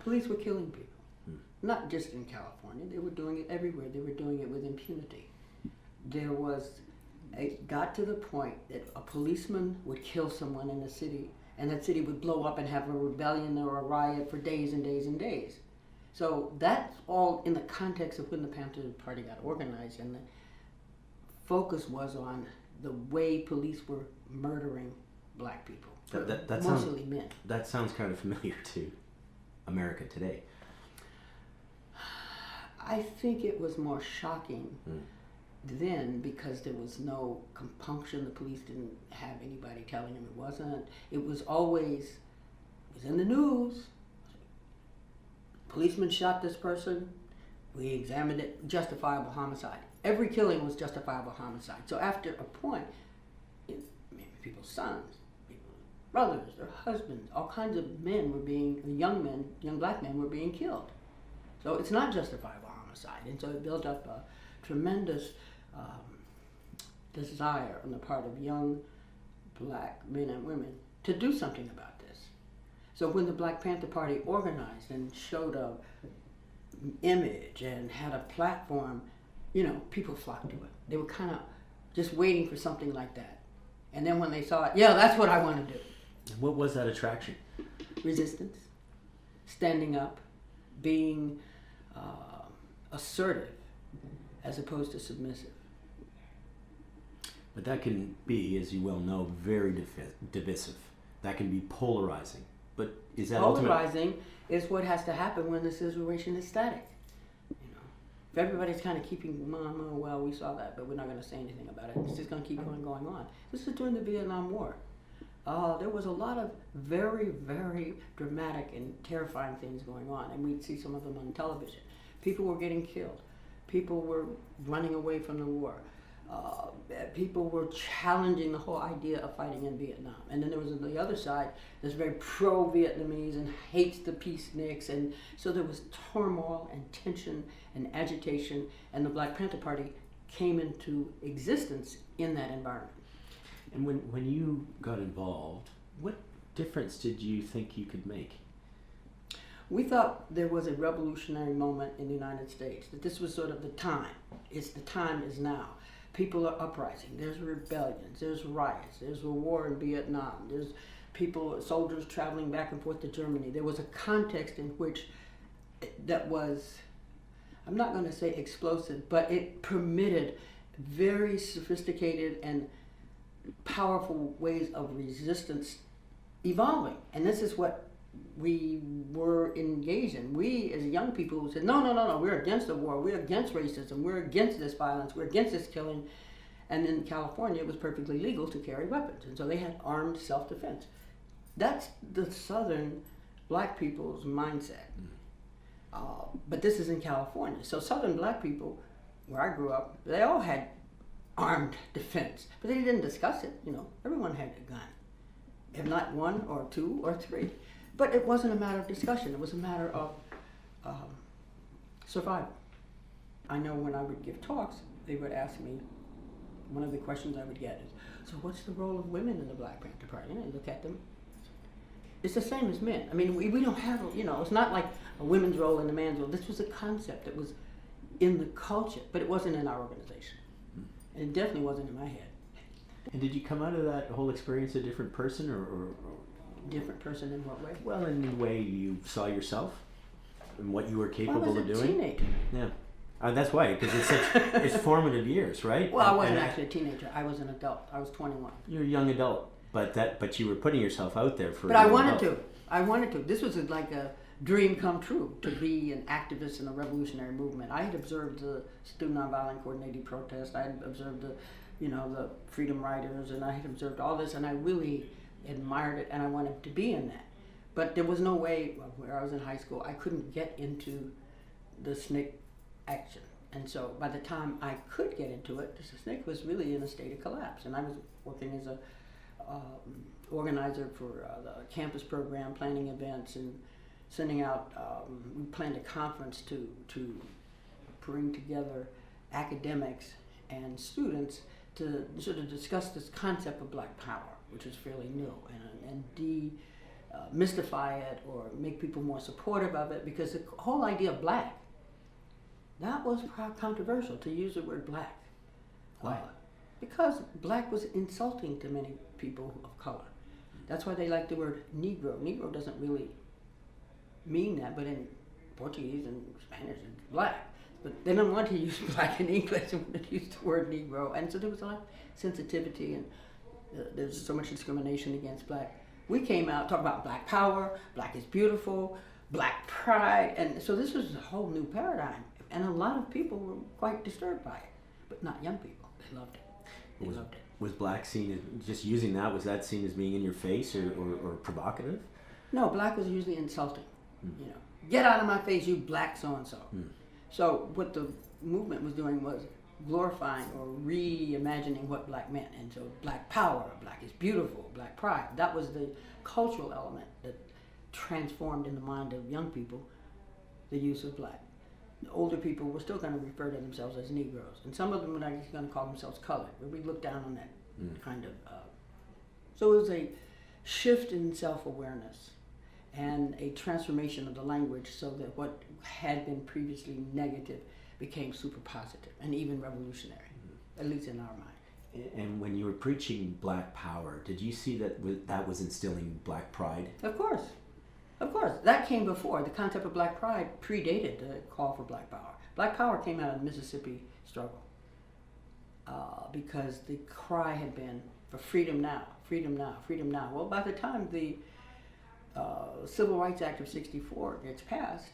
Police were killing people. Not just in California, they were doing it everywhere. They were doing it with impunity. It got to the point that a policeman would kill someone in a city, and that city would blow up and have a rebellion or a riot for days and days and days. So that's all in the context of when the Panther Party got organized, and the focus was on the way police were murdering black people, mostly men. That sounds kind of familiar to America today. I think it was more shocking then because there was no compunction. The police didn't have anybody telling them it wasn't. It was in the news. Policeman shot this person. We examined it. Justifiable homicide. Every killing was justifiable homicide. So after a point, people's sons, people's brothers, their husbands, all kinds of young black men were being killed. So it's not justifiable homicide. And so it built up a tremendous desire on the part of young black men and women to do something about this. So when the Black Panther Party organized and showed a image and had a platform, people flocked to it. They were kind of just waiting for something like that. And then when they saw it, yeah, that's what I want to do. What was that attraction? Resistance, standing up, being assertive as opposed to submissive. But that can be, as you well know, very divisive. That can be polarizing. But is that polarizing is what has to happen when the situation is static. If everybody's kind of keeping well, we saw that, but we're not going to say anything about it. It's just going to keep going on. This is during the Vietnam War. There was a lot of very, very dramatic and terrifying things going on, and we'd see some of them on television. People were getting killed. People were running away from the war. People were challenging the whole idea of fighting in Vietnam. And then there was on the other side, this very pro-Vietnamese and hates the peaceniks. And so there was turmoil and tension and agitation, and the Black Panther Party came into existence in that environment. And when you got involved, what difference did you think you could make? We thought there was a revolutionary moment in the United States, that this was sort of the time. The time is now. People are uprising, there's rebellions, there's riots, there's a war in Vietnam, there's soldiers traveling back and forth to Germany. There was a context in which that was, I'm not going to say explosive, but it permitted very sophisticated and powerful ways of resistance evolving. And this is what we were engaged in. We, as young people, said, no, we're against the war, we're against racism, we're against this violence, we're against this killing. And in California, it was perfectly legal to carry weapons. And so they had armed self-defense. That's the Southern black people's mindset. But this is in California. So Southern black people, where I grew up, they all had armed defense. But they didn't discuss it, Everyone had a gun. If not one or two or three. But it wasn't a matter of discussion. It was a matter of survival. I know when I would give talks, they would ask me, one of the questions I would get is, so what's the role of women in the Black Panther Party? And I look at them. It's the same as men. I mean, we don't have, it's not like a women's role and a man's role. This was a concept that was in the culture, but it wasn't in our organization. And it definitely wasn't in my head. And did you come out of that whole experience a different person or Different person in what way? Well, in the way you saw yourself and what you were capable of doing. I was a teenager. Yeah. That's why, because it's formative years, right? Well, I wasn't actually a teenager. I was an adult. I was 21. You're a young adult, but you were putting yourself out there for. But I wanted to. I wanted to. This was like a dream come true, to be an activist in a revolutionary movement. I had observed the Student Nonviolent Coordinated Protest. I had observed the Freedom Riders, and I had observed all this, and I really admired it, and I wanted to be in that. But there was no way, where I was in high school, I couldn't get into the SNCC action. And so by the time I could get into it, the SNCC was really in a state of collapse. And I was working as a organizer for the campus program, planning events and sending out, we planned a conference to bring together academics and students to sort of discuss this concept of black power, which is fairly new, and mystify it or make people more supportive of it, because the whole idea of black, that was controversial to use the word black. Why? Because black was insulting to many people of color. That's why they like the word Negro. Negro doesn't really mean that, but in Portuguese and Spanish it's black. But they don't want to use black in English, they want to use the word Negro. And so there was a lot of sensitivity, and there's so much discrimination against black. We came out talking about black power, black is beautiful, black pride, and so this was a whole new paradigm. And a lot of people were quite disturbed by it, but not young people. They loved it. They loved it. Was black seen as, just using that, was that seen as being in your face or provocative? No, black was usually insulting. You know, get out of my face, you black so-and-so. So what the movement was doing was glorifying or reimagining what black meant. And so black power, black is beautiful, black pride. That was the cultural element that transformed in the mind of young people the use of black. The older people were still going to refer to themselves as Negroes. And some of them were actually going to call themselves colored, but we looked down on that kind of. So it was a shift in self-awareness and a transformation of the language so that what had been previously negative became super positive and even revolutionary, at least in our mind. And when you were preaching black power, did you see that that was instilling black pride? Of course. Of course. That came before. The concept of black pride predated the call for black power. Black power came out of the Mississippi struggle because the cry had been for freedom now, freedom now, freedom now. Well, by the time the Civil Rights Act of '64 gets passed,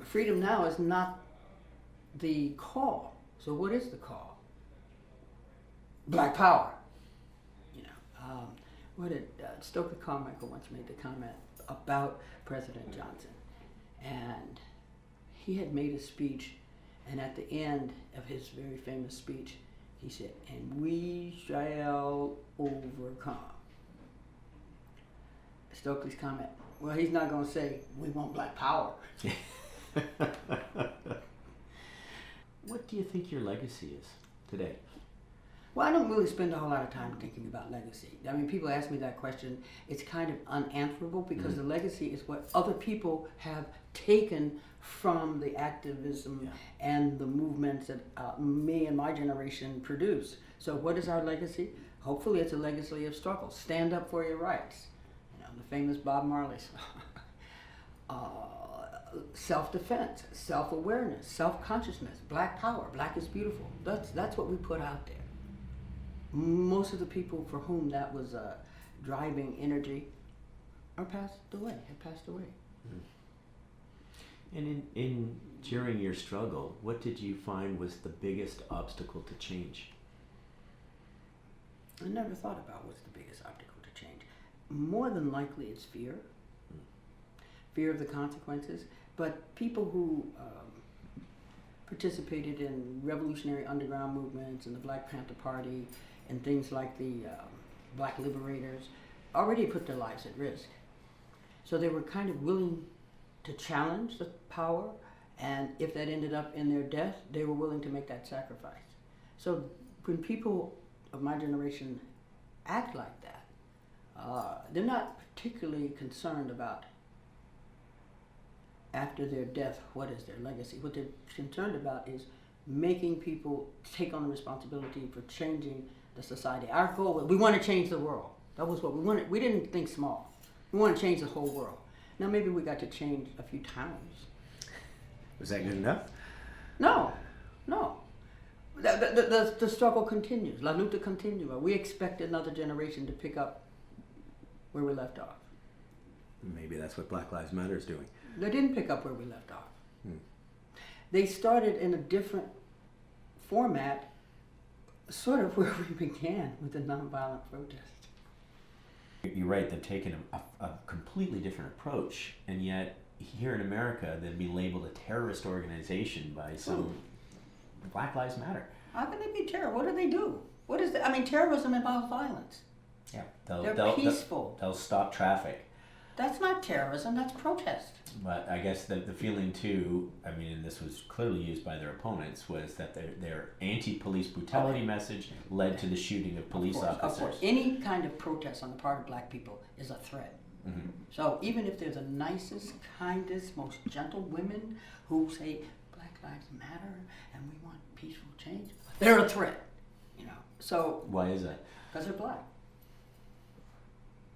freedom now is not the call. So what is the call? Black power. You know, what did Stokely Carmichael once made the comment about President Johnson, and he had made a speech, and at the end of his very famous speech, he said, "And we shall overcome." Stokely's comment, well, he's not going to say, "We want black power." What do you think your legacy is today? Well, I don't really spend a whole lot of time thinking about legacy. I mean, people ask me that question. It's kind of unanswerable because the legacy is what other people have taken from the activism and the movements that me and my generation produce. So what is our legacy? Hopefully it's a legacy of struggle. Stand up for your rights. You know, the famous Bob Marley song. Self-defense, self-awareness, self-consciousness, black power, black is beautiful. That's what we put out there. Most of the people for whom that was driving energy have passed away. And during your struggle, what did you find was the biggest obstacle to change? I never thought about what's the biggest obstacle to change. More than likely it's fear. Fear of the consequences. But people who participated in revolutionary underground movements and the Black Panther Party and things like the Black Liberators already put their lives at risk. So they were kind of willing to challenge the power, and if that ended up in their death, they were willing to make that sacrifice. So when people of my generation act like that, they're not particularly concerned about after their death, what is their legacy? What they're concerned about is making people take on the responsibility for changing the society. Our goal was, we want to change the world. That was what we wanted. We didn't think small. We want to change the whole world. Now maybe we got to change a few towns. Was that good enough? No. The struggle continues. La lucha continua. We expect another generation to pick up where we left off. Maybe that's what Black Lives Matter is doing. They didn't pick up where we left off. They started in a different format, sort of where we began with the nonviolent protest. You're right, they've taken a completely different approach, and yet here in America they'd be labeled a terrorist organization by some Black Lives Matter. How can they be terror? What do they do? What is that? I mean, terrorism involves violence. Yeah, they're peaceful. They'll stop traffic. That's not terrorism, that's protest. But I guess the feeling too, I mean, and this was clearly used by their opponents, was that their anti-police brutality message led to the shooting of police officers. Of course. Any kind of protest on the part of black people is a threat. Mm-hmm. So even if they're the nicest, kindest, most gentle women who say Black Lives Matter and we want peaceful change, they're a threat. You know. So Why is that? because they're black.